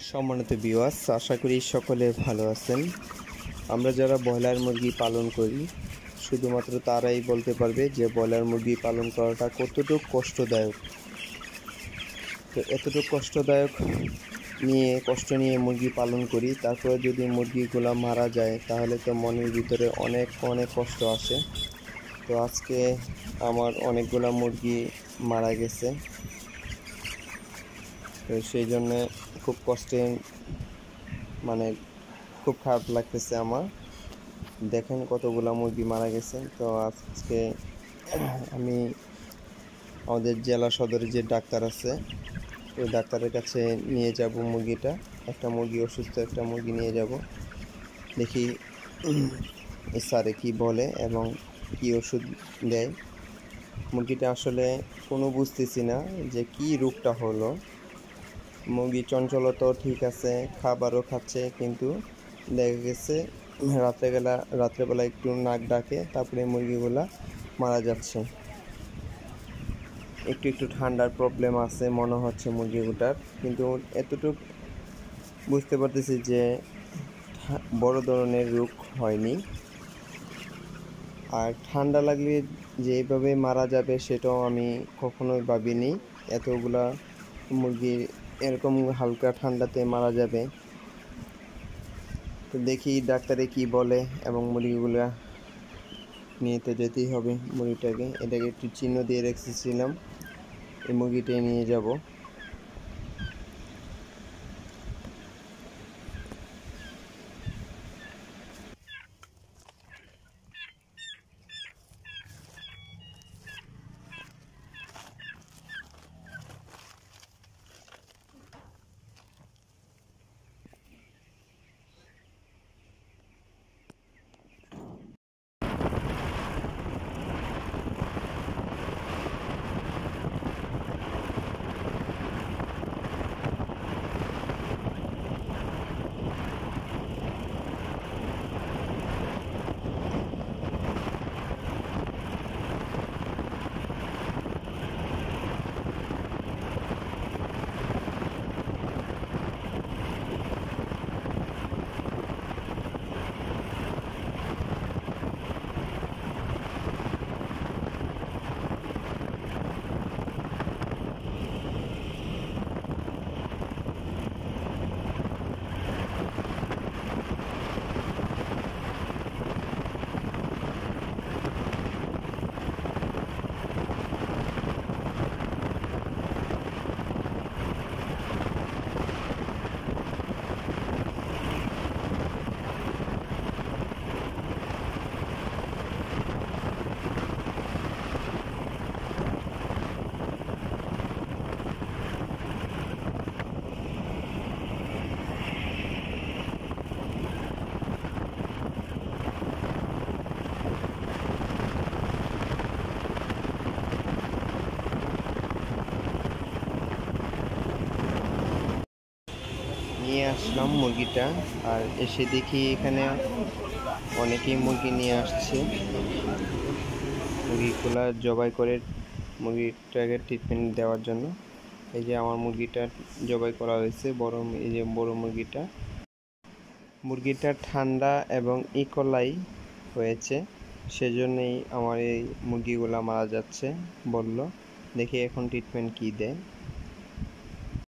সম্মানিত ভিউয়ার্স, আশা করি সকলে ভালো আছেন। আমরা যারা ব্রয়লার মুরগি পালন করি শুধুমাত্র তারাই বলতে পারবে যে ব্রয়লার মুরগি পালন করাটা কতটুকু কষ্টদায়ক। তো এতটুকু কষ্ট নিয়ে মুরগি পালন করি, তারপরে যদি মুরগিগুলো মারা যায় তাহলে তো মনের ভিতরে অনেক অনেক কষ্ট আসে। তো আজকে আমার অনেকগুলা মুরগি মারা গেছে, তো সেই জন্যে খুব কষ্টে খুব খারাপ লাগতেছে আমার। দেখেন কতগুলা মুরগি মারা গেছে। তো আজকে আমি আমাদের জেলা সদরে যে ডাক্তার আছে ওই ডাক্তারের কাছে নিয়ে যাব মুরগিটা। একটা মুরগি অসুস্থ, একটা মুরগি নিয়ে যাব, দেখি স্যারে কি বলে এবং কি ওষুধ দেয়। মুরগিটা আসলে কোনো বুঝতেছি না যে কি রোগটা হলো। মুরগি চঞ্চলতাও ঠিক আছে, খাবারও খাচ্ছে, কিন্তু দেখা গেছে রাত্রেবেলা একটু নাক ডাকে, তারপরে মুরগিগুলা মারা যাচ্ছে। একটু ঠান্ডার প্রবলেম আছে মনে হচ্ছে মুরগিগুলার, কিন্তু এতটুকু বুঝতে পারতেছি যে বড় ধরনের রোগ হয়নি। আর ঠান্ডা লাগলে যে এইভাবে মারা যাবে সেটাও আমি কখনোই ভাবিনি, এতগুলা মুরগি এরকম হালকা ঠান্ডাতে মারা যাবে। তো দেখি ডাক্তারে কি বলে, এবং মুরগিগুলা নিয়ে তো যেতেই হবে। এটাকে একটু চিহ্ন দিয়ে রেখেছিলাম, এই মুরগিটাই নিয়ে যাব। নিয়ে আসলাম মুরগিটা, আর এসে দেখি এখানে অনেকেই মুরগি নিয়ে আসছে। মুরগিগুলা জবাই করে মুরগিটাকে ট্রিটমেন্ট দেওয়ার জন্য। এই যে আমার মুরগিটা জবাই করা হয়েছে, এই যে বড় মুরগিটা ঠান্ডা এবং ইকোলাই হয়েছে, সেজন্যই আমার এই মুরগিগুলা মারা যাচ্ছে বলল। দেখি এখন ট্রিটমেন্ট কি দেয়।